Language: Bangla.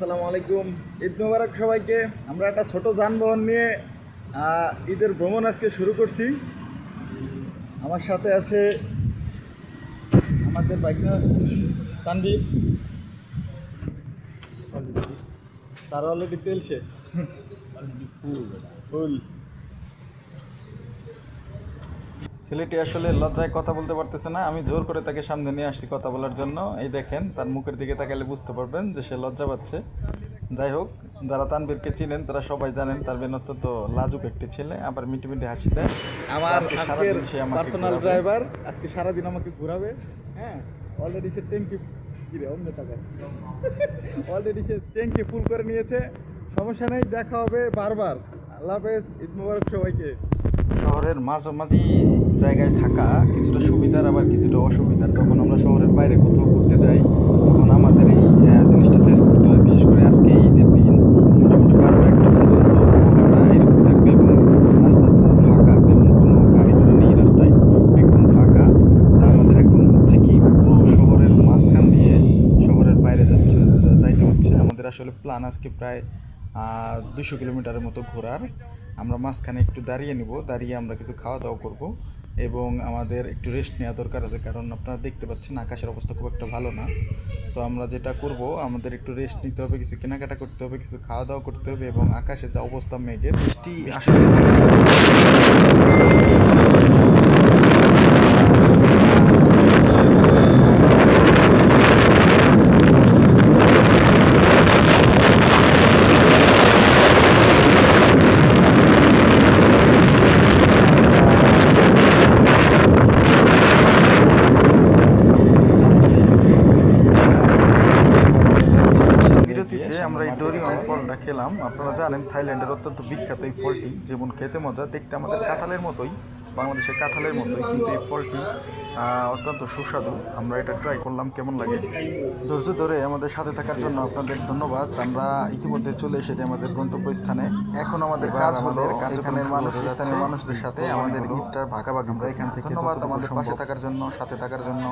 আসসালামু আলাইকুম। ঈদ মোবারক সবাইকে। আমরা একটা ছোট যানবাহন নিয়ে ঈদের ভ্রমণ আজকে শুরু করছি। আমার সাথে আছে আমাদের বাইকনা তানভীর, তার অলরেডি তেল শেষ, ফুল। ছেলেটি আসলে লজ্জায় কথা বলতে পারতেছে না, আমি জোর করে তাকে সামনে নিয়ে আসছি কথা বলার জন্য। এই দেখেন, তার মুখের দিকে তাকালে বুঝতে পারবেন যে সে লজ্জা পাচ্ছে। যাই হোক, যারা তানভীরকে চিনেন তারা সবাই জানেন তানভীর অত্যন্ত লাজুক একটি ছেলে, আবার মিটি মিটি হাসি দেয়। আমার আজকে সারাদিন সে আমাকে পার্সোনাল ড্রাইভার, আজকে সারাদিন আমাকে ঘোরাবে। হ্যাঁ, অলরেডি সে ট্যাঙ্কি অন্য টাকায় অলরেডি সে ট্যাঙ্কি ফুল করে নিয়েছে। সমস্যা নেই, দেখা হবে বারবার। আল্লাহ হাফেজ, ঈদ মোবারক সবাইকে। শহরের মাঝামাঝি জায়গায় থাকা কিছুটা সুবিধার আবার কিছুটা অসুবিধার। যখন আমরা শহরের বাইরে কোথাও ঘুরতে যাই তখন আমাদের এই জিনিসটা ফেস করতে হয়। বিশেষ করে আজকে ঈদের দিন মোটামুটি 12টা-1টা পর্যন্ত আবহাওয়াটা এরকম থাকবে এবং রাস্তা কিন্তু ফাঁকা, তেমন কোনো গাড়ি ঘোড়া নেই রাস্তায়, একদম ফাঁকা। তা আমাদের এখন হচ্ছে কি, পুরো শহরের মাঝখান দিয়ে শহরের বাইরে যাইতে হচ্ছে। আমাদের আসলে প্ল্যান আজকে প্রায় 200 কিলোমিটারের মতো ঘোরার। আমরা মাঝখানে একটু দাঁড়িয়ে নিব, দাঁড়িয়ে আমরা কিছু খাওয়া দাওয়া করব এবং আমাদের একটু রেস্ট নেওয়া দরকার আছে, কারণ আপনারা দেখতে পাচ্ছেন আকাশের অবস্থা খুব একটা ভালো না। সো আমরা যেটা করব, আমাদের একটু রেস্ট নিতে হবে, কিছু কেনাকাটা করতে হবে, কিছু খাওয়া দাওয়া করতে হবে এবং আকাশে যা অবস্থা মেঘের, বৃষ্টি আসলে আমরা এই ডোরিয়ন ফলটা খেলাম। আপনারা জানেন থাইল্যান্ডের অত্যন্ত বিখ্যাত এই ফলটি, যেমন খেতে মজা, দেখতে আমাদের কাঁঠালের মতোই, বাংলাদেশের কাঁঠালের মতোই, কিন্তু এই ফলটি অত্যন্ত সুস্বাদু। আমরা এটা ট্রাই করলাম, কেমন লাগে। ধৈর্য ধরে আমাদের সাথে থাকার জন্য আপনাদের ধন্যবাদ। আমরা ইতিমধ্যে চলে এসেছি আমাদের গন্তব্যস্থানে। এখন আমাদের কাজ হলো এখানের স্থানীয় মানুষদের সাথে আমাদের ঈদটার ভাগাভাগি। আমরা এখান থেকে ধন্যবাদ আমাদের পাশে থাকার জন্য, সাথে থাকার জন্য।